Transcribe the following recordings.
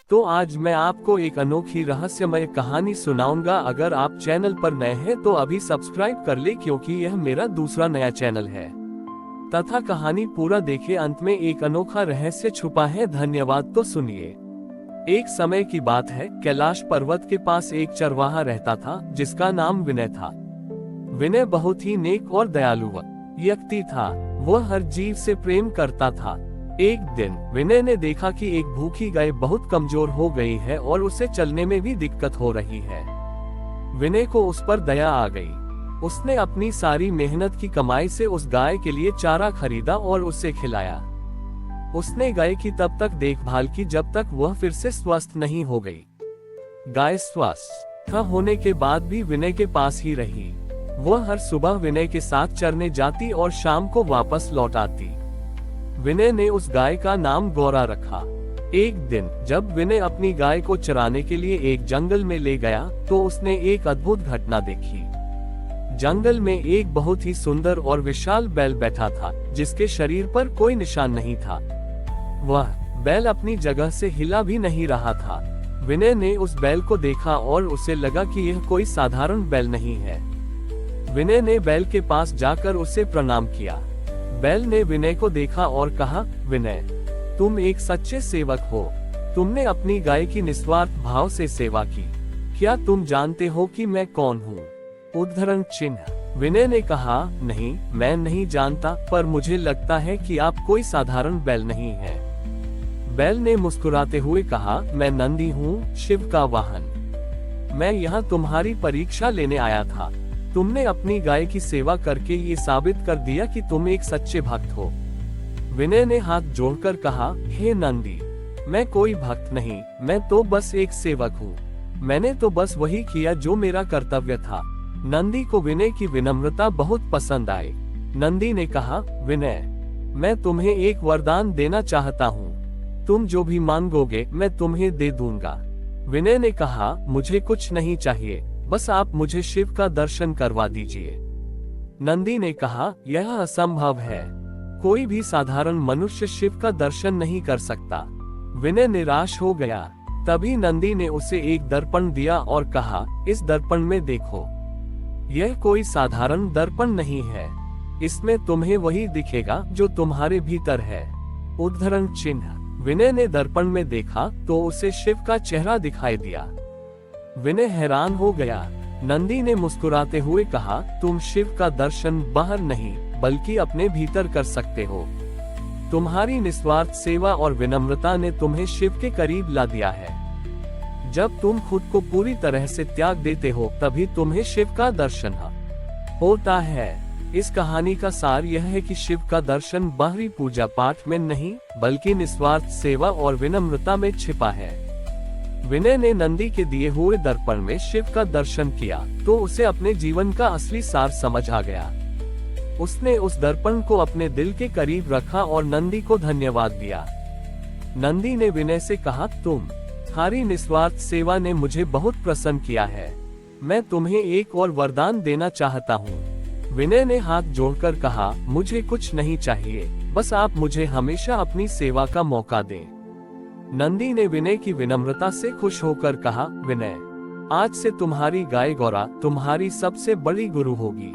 तो आज मैं आपको एक अनोखी रहस्यमय कहानी सुनाऊंगा। अगर आप चैनल पर नए हैं तो अभी सब्सक्राइब कर ले, क्योंकि यह मेरा दूसरा नया चैनल है। तथा कहानी पूरा देखे, अंत में एक अनोखा रहस्य छुपा है। धन्यवाद। तो सुनिए। एक समय की बात है, कैलाश पर्वत के पास एक चरवाहा रहता था जिसका नाम विनय था। विनय बहुत ही नेक और दयालु व्यक्ति था। वह हर जीव से प्रेम करता था। एक दिन विनय ने देखा कि एक भूखी गाय बहुत कमजोर हो गई है और उसे चलने में भी दिक्कत हो रही है। विनय को उस पर दया आ गई। उसने अपनी सारी मेहनत की कमाई से उस गाय के लिए चारा खरीदा और उसे खिलाया। उसने गाय की तब तक देखभाल की जब तक वह फिर से स्वस्थ नहीं हो गई। गाय स्वस्थ होने के बाद भी विनय के पास ही रही। वह हर सुबह विनय के साथ चरने जाती और शाम को वापस लौट आती। विनय ने उस गाय का नाम गौरा रखा। एक दिन जब विनय अपनी गाय को चराने के लिए एक जंगल में ले गया तो उसने एक अद्भुत घटना देखी। जंगल में एक बहुत ही सुंदर और विशाल बैल बैठा था, जिसके शरीर पर कोई निशान नहीं था। वह बैल अपनी जगह से हिला भी नहीं रहा था। विनय ने उस बैल को देखा और उसे लगा कि यह कोई साधारण बैल नहीं है। विनय ने बैल के पास जाकर उसे प्रणाम किया। बैल ने विनय को देखा और कहा, विनय, तुम एक सच्चे सेवक हो। तुमने अपनी गाय की निस्वार्थ भाव से सेवा की। क्या तुम जानते हो कि मैं कौन हूँ? उद्धरण चिन्ह। विनय ने कहा, नहीं, मैं नहीं जानता, पर मुझे लगता है कि आप कोई साधारण बैल नहीं है। बैल ने मुस्कुराते हुए कहा, मैं नंदी हूँ, शिव का वाहन। मैं यहाँ तुम्हारी परीक्षा लेने आया था। तुमने अपनी गाय की सेवा करके ये साबित कर दिया कि तुम एक सच्चे भक्त हो। विनय ने हाथ जोड़कर कहा, हे नंदी, मैं कोई भक्त नहीं, मैं तो बस एक सेवक हूँ। मैंने तो बस वही किया जो मेरा कर्तव्य था। नंदी को विनय की विनम्रता बहुत पसंद आई। नंदी ने कहा, विनय, मैं तुम्हें एक वरदान देना चाहता हूँ। तुम जो भी मांगोगे मैं तुम्हें दे दूंगा। विनय ने कहा, मुझे कुछ नहीं चाहिए, बस आप मुझे शिव का दर्शन करवा दीजिए। नंदी ने कहा, यह असंभव है। कोई भी साधारण मनुष्य शिव का दर्शन नहीं कर सकता। विनय निराश हो गया। तभी नंदी ने उसे एक दर्पण दिया और कहा, इस दर्पण में देखो। यह कोई साधारण दर्पण नहीं है। इसमें तुम्हें वही दिखेगा जो तुम्हारे भीतर है। उद्धरण चिन्ह। विनय ने दर्पण में देखा तो उसे शिव का चेहरा दिखाई दिया। विनय हैरान हो गया। नंदी ने मुस्कुराते हुए कहा, तुम शिव का दर्शन बाहर नहीं बल्कि अपने भीतर कर सकते हो। तुम्हारी निस्वार्थ सेवा और विनम्रता ने तुम्हें शिव के करीब ला दिया है। जब तुम खुद को पूरी तरह से त्याग देते हो तभी तुम्हें शिव का दर्शन होता है। इस कहानी का सार यह है कि शिव का दर्शन बाहरी पूजा पाठ में नहीं बल्कि निस्वार्थ सेवा और विनम्रता में छिपा है। विनय ने नंदी के दिए हुए दर्पण में शिव का दर्शन किया तो उसे अपने जीवन का असली सार समझ आ गया। उसने उस दर्पण को अपने दिल के करीब रखा और नंदी को धन्यवाद दिया। नंदी ने विनय से कहा, तुम्हारी निस्वार्थ सेवा ने मुझे बहुत प्रसन्न किया है। मैं तुम्हें एक और वरदान देना चाहता हूँ। विनय ने हाथ जोड़कर कहा, मुझे कुछ नहीं चाहिए, बस आप मुझे हमेशा अपनी सेवा का मौका दें। नंदी ने विनय की विनम्रता से खुश होकर कहा, विनय, आज से तुम्हारी गाय गौरा तुम्हारी सबसे बड़ी गुरु होगी।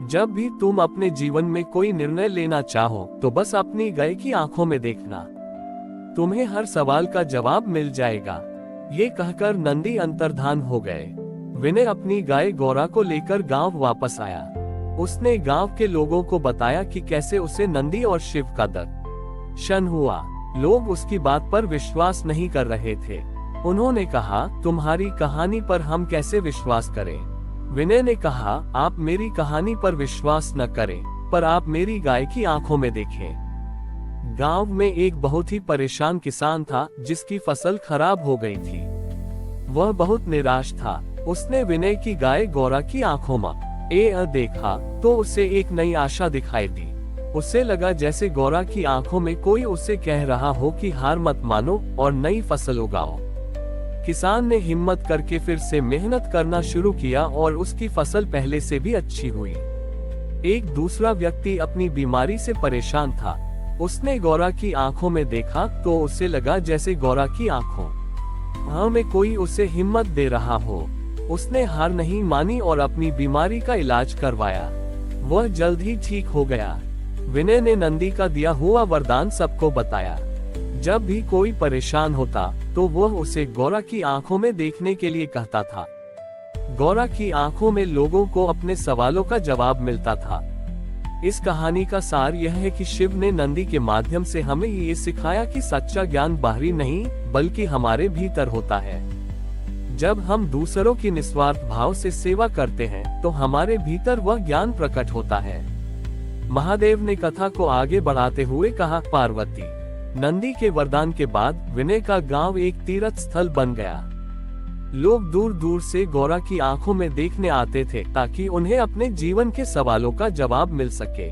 जब भी तुम अपने जीवन में कोई निर्णय लेना चाहो तो बस अपनी गाय की आंखों में देखना। तुम्हें हर सवाल का जवाब मिल जाएगा। ये कहकर नंदी अंतर्धान हो गए। विनय अपनी गाय गौरा को लेकर गांव वापस आया। उसने गांव के लोगों को बताया कि कैसे उसे नंदी और शिव का दर्शन हुआ। लोग उसकी बात पर विश्वास नहीं कर रहे थे। उन्होंने कहा, तुम्हारी कहानी पर हम कैसे विश्वास करें? विनय ने कहा, आप मेरी कहानी पर विश्वास न करें, पर आप मेरी गाय की आंखों में देखें। गांव में एक बहुत ही परेशान किसान था जिसकी फसल खराब हो गई थी। वह बहुत निराश था। उसने विनय की गाय गौरा की आंखों में देखा तो उसे एक नई आशा दिखाई दी। उसे लगा जैसे गौरा की आंखों में कोई उसे कह रहा हो कि हार मत मानो और नई फसल उगाओ। किसान ने हिम्मत करके फिर से मेहनत करना शुरू किया और उसकी फसल पहले से भी अच्छी हुई। एक दूसरा व्यक्ति अपनी बीमारी से परेशान था। उसने गौरा की आंखों में देखा तो उसे लगा जैसे गौरा की आंखों हमें कोई उसे हिम्मत दे रहा हो। उसने हार नहीं मानी और अपनी बीमारी का इलाज करवाया। वह जल्द ही ठीक हो गया। विनय ने नंदी का दिया हुआ वरदान सबको बताया। जब भी कोई परेशान होता तो वह उसे गौरा की आंखों में देखने के लिए कहता था। गौरा की आंखों में लोगों को अपने सवालों का जवाब मिलता था। इस कहानी का सार यह है कि शिव ने नंदी के माध्यम से हमें ये सिखाया कि सच्चा ज्ञान बाहरी नहीं बल्कि हमारे भीतर होता है। जब हम दूसरों की निस्वार्थ भाव से सेवा करते हैं तो हमारे भीतर वह ज्ञान प्रकट होता है। महादेव ने कथा को आगे बढ़ाते हुए कहा, पार्वती, नंदी के वरदान के बाद विनय का गांव एक तीर्थ स्थल बन गया। लोग दूर दूर से गौरा की आंखों में देखने आते थे ताकि उन्हें अपने जीवन के सवालों का जवाब मिल सके।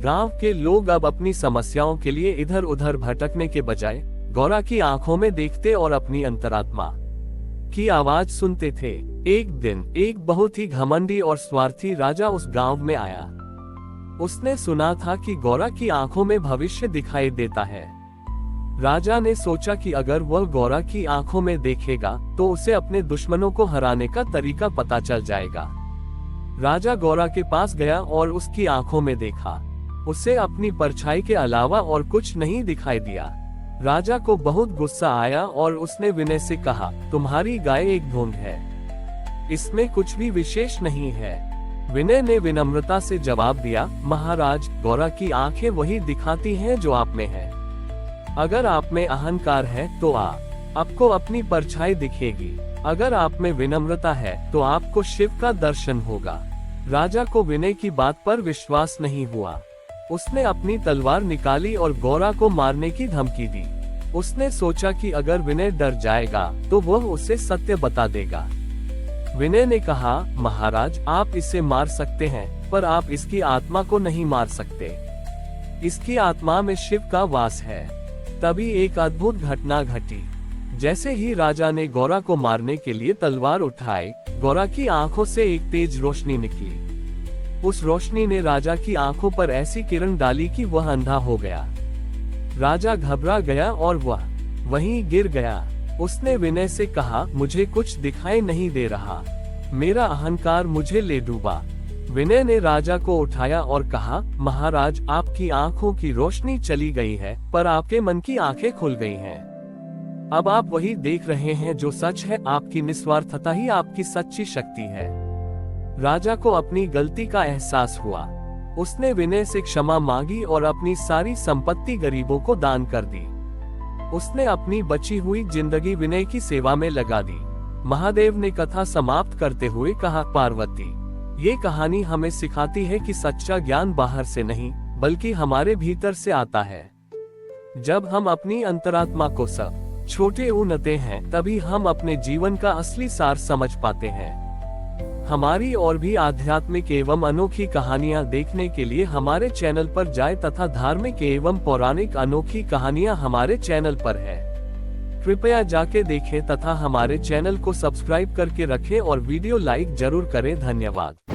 गांव के लोग अब अपनी समस्याओं के लिए इधर उधर भटकने के बजाय गौरा की आंखों में देखते और अपनी अंतरात्मा की आवाज सुनते थे। एक दिन एक बहुत ही घमंडी और स्वार्थी राजा उस गांव में आया। उसने सुना था कि गौरा की आंखों में भविष्य दिखाई देता है। राजा ने सोचा कि अगर वह गौरा की आंखों में देखेगा तो उसे अपने दुश्मनों को हराने का तरीका पता चल जाएगा। राजा गौरा के पास गया और उसकी आंखों में देखा। उसे अपनी परछाई के अलावा और कुछ नहीं दिखाई दिया। राजा को बहुत गुस्सा आया और उसने विनय से कहा, तुम्हारी गाय एक ढोंग है, इसमें कुछ भी विशेष नहीं है। विनय ने विनम्रता से जवाब दिया, महाराज, गौरा की आंखें वही दिखाती हैं जो आप में है। अगर आप में अहंकार है तो आपको अपनी परछाई दिखेगी। अगर आप में विनम्रता है तो आपको शिव का दर्शन होगा। राजा को विनय की बात पर विश्वास नहीं हुआ। उसने अपनी तलवार निकाली और गौरा को मारने की धमकी दी। उसने सोचा कि अगर विनय डर जाएगा तो वह उसे सत्य बता देगा। विनय ने कहा, महाराज, आप इसे मार सकते हैं पर आप इसकी आत्मा को नहीं मार सकते। इसकी आत्मा में शिव का वास है। तभी एक अद्भुत घटना घटी। जैसे ही राजा ने गौरा को मारने के लिए तलवार उठाई, गौरा की आंखों से एक तेज रोशनी निकली। उस रोशनी ने राजा की आंखों पर ऐसी किरण डाली कि वह अंधा हो गया। राजा घबरा गया और वह वहीं गिर गया। उसने विनय से कहा, मुझे कुछ दिखाई नहीं दे रहा, मेरा अहंकार मुझे ले डूबा। विनय ने राजा को उठाया और कहा, महाराज, आपकी आंखों की रोशनी चली गई है पर आपके मन की आंखें खुल गई हैं। अब आप वही देख रहे हैं जो सच है। आपकी निस्वार्थता ही आपकी सच्ची शक्ति है। राजा को अपनी गलती का एहसास हुआ। उसने विनय से क्षमा मांगी और अपनी सारी संपत्ति गरीबों को दान कर दी। उसने अपनी बची हुई जिंदगी विनय की सेवा में लगा दी। महादेव ने कथा समाप्त करते हुए कहा, पार्वती, ये कहानी हमें सिखाती है कि सच्चा ज्ञान बाहर से नहीं बल्कि हमारे भीतर से आता है। जब हम अपनी अंतरात्मा को सब छोटे उनते हैं तभी हम अपने जीवन का असली सार समझ पाते हैं। हमारी और भी आध्यात्मिक एवं अनोखी कहानियां देखने के लिए हमारे चैनल पर जाएं तथा धार्मिक एवं पौराणिक अनोखी कहानियां हमारे चैनल पर है। कृपया जाके देखें तथा हमारे चैनल को सब्सक्राइब करके रखें और वीडियो लाइक जरूर करें। धन्यवाद।